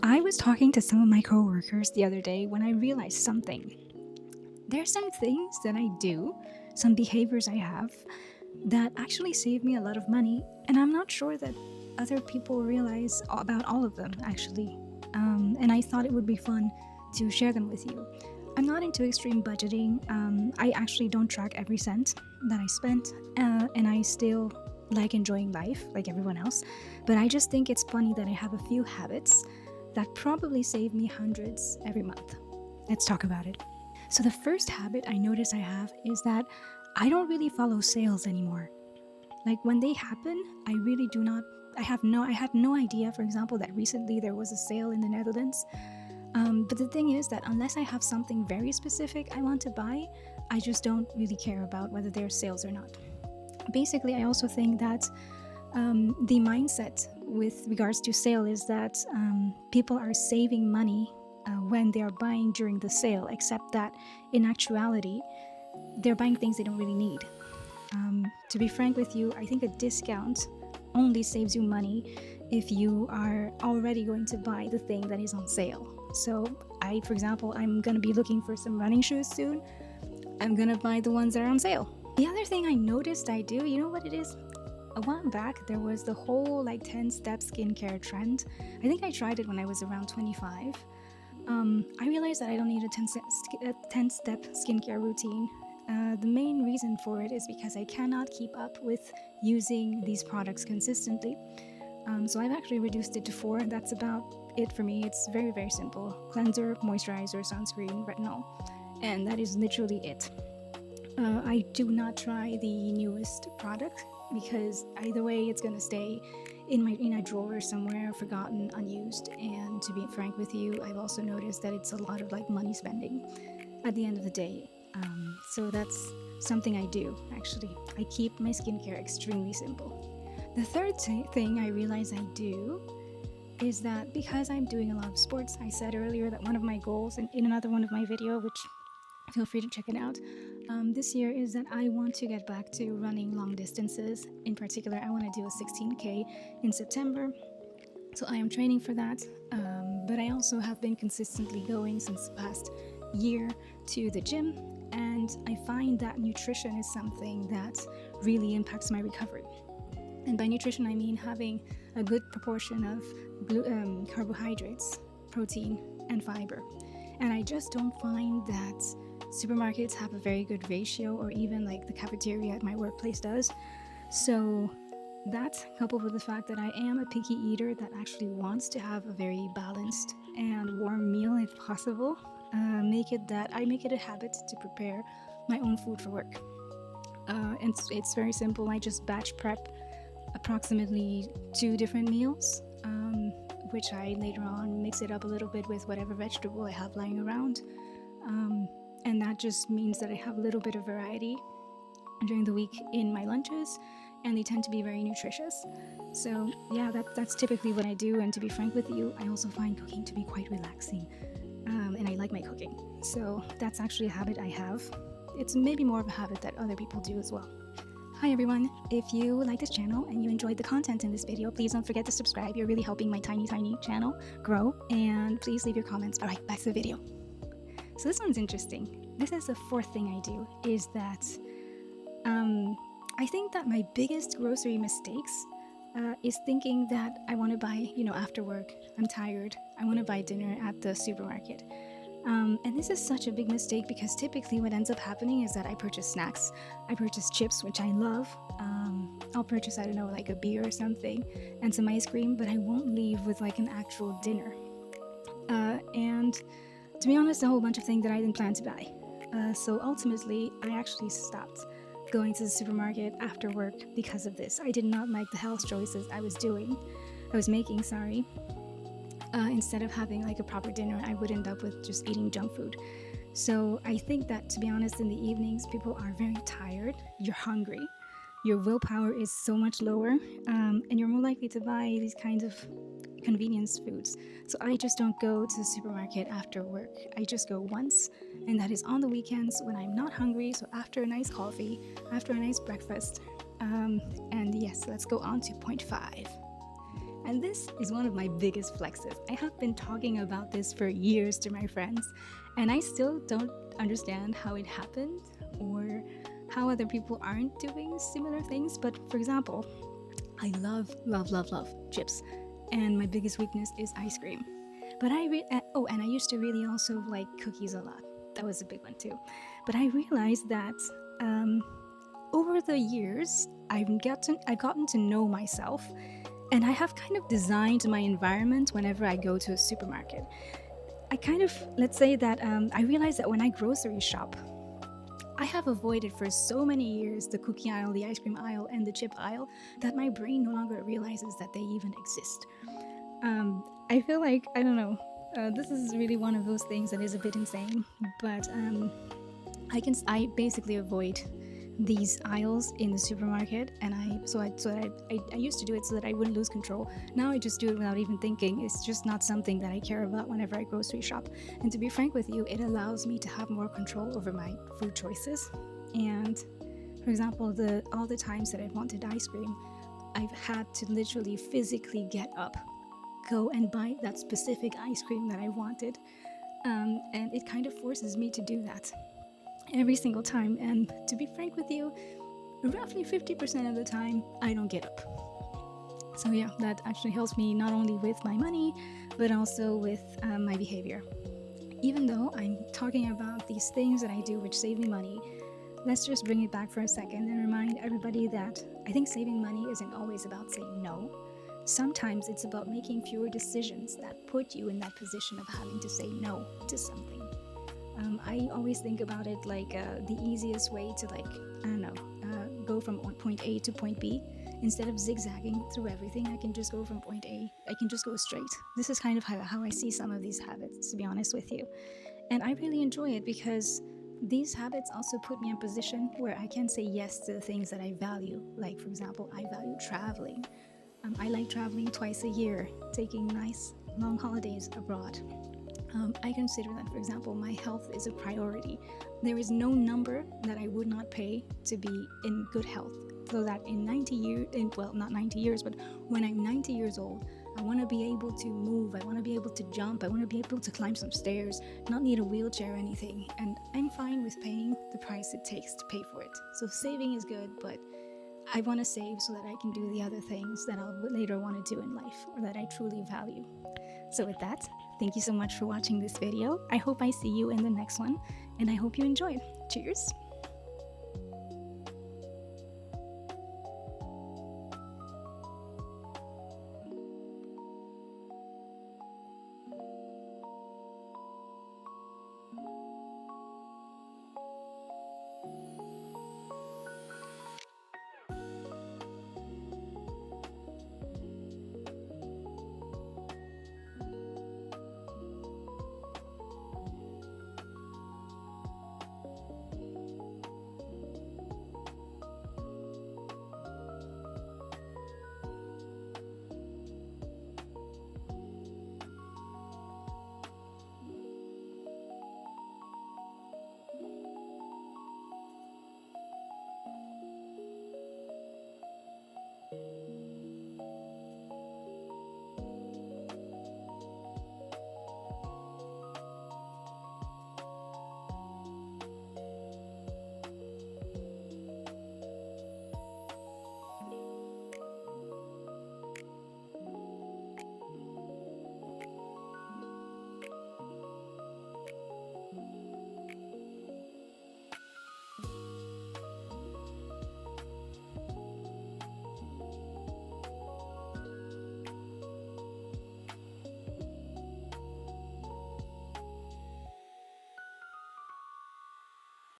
I was talking to some of my coworkers the other day when I realized something. There's some things that I do, some behaviors I have, that actually save me a lot of money, and I'm not sure that other people realize about all of them, actually. And I thought it would be fun to share them with you. I'm not into extreme budgeting. I actually don't track every cent that I spent, and I still like enjoying life like everyone else. But I just think it's funny that I have a few habits that probably save me hundreds every month. Let's talk about it. So, the first habit I notice I have is that I don't really follow sales anymore. Like when they happen, I really do not. I had no idea, for example, that recently there was a sale in the Netherlands. But the thing is that unless I have something very specific I want to buy, I just don't really care about whether there's sales or not. Basically, I also think that the mindset with regards to sale is that people are saving money when they are buying during the sale, except that in actuality, they're buying things they don't really need. To be frank with you, I think a discount only saves you money if you are already going to buy the thing that is on sale. So, for example, I'm going to be looking for some running shoes soon. I'm going to buy the ones that are on sale. The other thing I noticed I do, you know what it is? A while back, there was the whole 10-step skincare trend. I think I tried it when I was around 25. I realized that I don't need a 10-step skincare routine. The main reason for it is because I cannot keep up with using these products consistently. So I've actually reduced it to 4. That's about it for me. It's very, very simple. Cleanser, moisturizer, sunscreen, retinol. And that is literally it. I do not try the newest product because either way it's going to stay in a drawer somewhere, forgotten, unused. And to be frank with you, I've also noticed that it's a lot of money spending at the end of the day. So that's something I do, actually. I keep my skincare extremely simple. The third thing I realize I do is that because I'm doing a lot of sports, I said earlier that one of my goals, and in another one of my video, which feel free to check it out, this year is that I want to get back to running long distances. In particular, I want to do a 16K in September. So I am training for that, but I also have been consistently going since the past year to the gym, and I find that nutrition is something that really impacts my recovery. And by nutrition, I mean having a good proportion of carbohydrates, protein, and fiber. And I just don't find that supermarkets have a very good ratio, or even the cafeteria at my workplace does. So that, coupled with the fact that I am a picky eater that actually wants to have a very balanced and warm meal if possible, make it a habit to prepare my own food for work. And it's very simple. I just batch prep approximately 2 different meals, which I later on mix it up a little bit with whatever vegetable I have lying around. And that just means that I have a little bit of variety during the week in my lunches, and they tend to be very nutritious. So yeah, that's typically what I do. And to be frank with you, I also find cooking to be quite relaxing, and I like my cooking. So that's actually a habit I have. It's maybe more of a habit that other people do as well. Hi everyone, if you like this channel and you enjoyed the content in this video, please don't forget to subscribe. You're really helping my tiny channel grow, and please leave your comments. Alright, back to the video. So this one's interesting. This is the 4th thing I do, is that I think that my biggest grocery mistakes is thinking that I want to buy, after work, I'm tired, I want to buy dinner at the supermarket. And this is such a big mistake because typically what ends up happening is that I purchase snacks. I purchase chips, which I love. I'll purchase, I don't know, a beer or something and some ice cream, but I won't leave with an actual dinner. And to be honest, a whole bunch of things that I didn't plan to buy. So ultimately, I actually stopped going to the supermarket after work because of this. I did not like the health choices I was making. Instead of having a proper dinner, I would end up with just eating junk food. So I think that, to be honest, in the evenings, people are very tired, you're hungry, your willpower is so much lower, and you're more likely to buy these kinds of convenience foods. So I just don't go to the supermarket after work. I just go once, and that is on the weekends when I'm not hungry, so after a nice coffee, after a nice breakfast. And yes, let's go on to point 5. And this is one of my biggest flexes. I have been talking about this for years to my friends, and I still don't understand how it happened or how other people aren't doing similar things. But for example, I love chips, and my biggest weakness is ice cream. But and I used to really also like cookies a lot. That was a big one too. But I realized that um, over the years, I've gotten to know myself, and I have kind of designed my environment whenever I go to a supermarket. I kind of, let's say that I realized that when I grocery shop, I have avoided for so many years the cookie aisle, the ice cream aisle, and the chip aisle that my brain no longer realizes that they even exist. I feel like, I don't know, this is really one of those things that is a bit insane, but I basically avoid these aisles in the supermarket, and I used to do it so that I wouldn't lose control. Now I just do it without even thinking. It's just not something that I care about whenever I grocery shop. And to be frank with you, it allows me to have more control over my food choices. And for example, all the times that I've wanted ice cream, I've had to literally physically get up, go and buy that specific ice cream that I wanted. And it kind of forces me to do that every single time. And to be frank with you, roughly 50% of the time, I don't get up. So yeah, that actually helps me not only with my money, but also with my behavior. Even though I'm talking about these things that I do which save me money, let's just bring it back for a second and remind everybody that I think saving money isn't always about saying no. Sometimes it's about making fewer decisions that put you in that position of having to say no to something. I always think about it like the easiest way to, like, I don't know, go from point A to point B. Instead of zigzagging through everything, I can just go from point A. I can just go straight. This is kind of how I see some of these habits, to be honest with you. And I really enjoy it because these habits also put me in a position where I can say yes to the things that I value. Like, for example, I value traveling. I like traveling twice a year, taking nice long holidays abroad. I consider that, for example, my health is a priority. There is no number that I would not pay to be in good health. So that in 90 years, well, not 90 years, but when I'm 90 years old, I want to be able to move, I want to be able to jump, I want to be able to climb some stairs, not need a wheelchair or anything. And I'm fine with paying the price it takes to pay for it. So saving is good, but I want to save so that I can do the other things that I'll later want to do in life or that I truly value. So with that, thank you so much for watching this video. I hope I see you in the next one, and I hope you enjoyed. Cheers!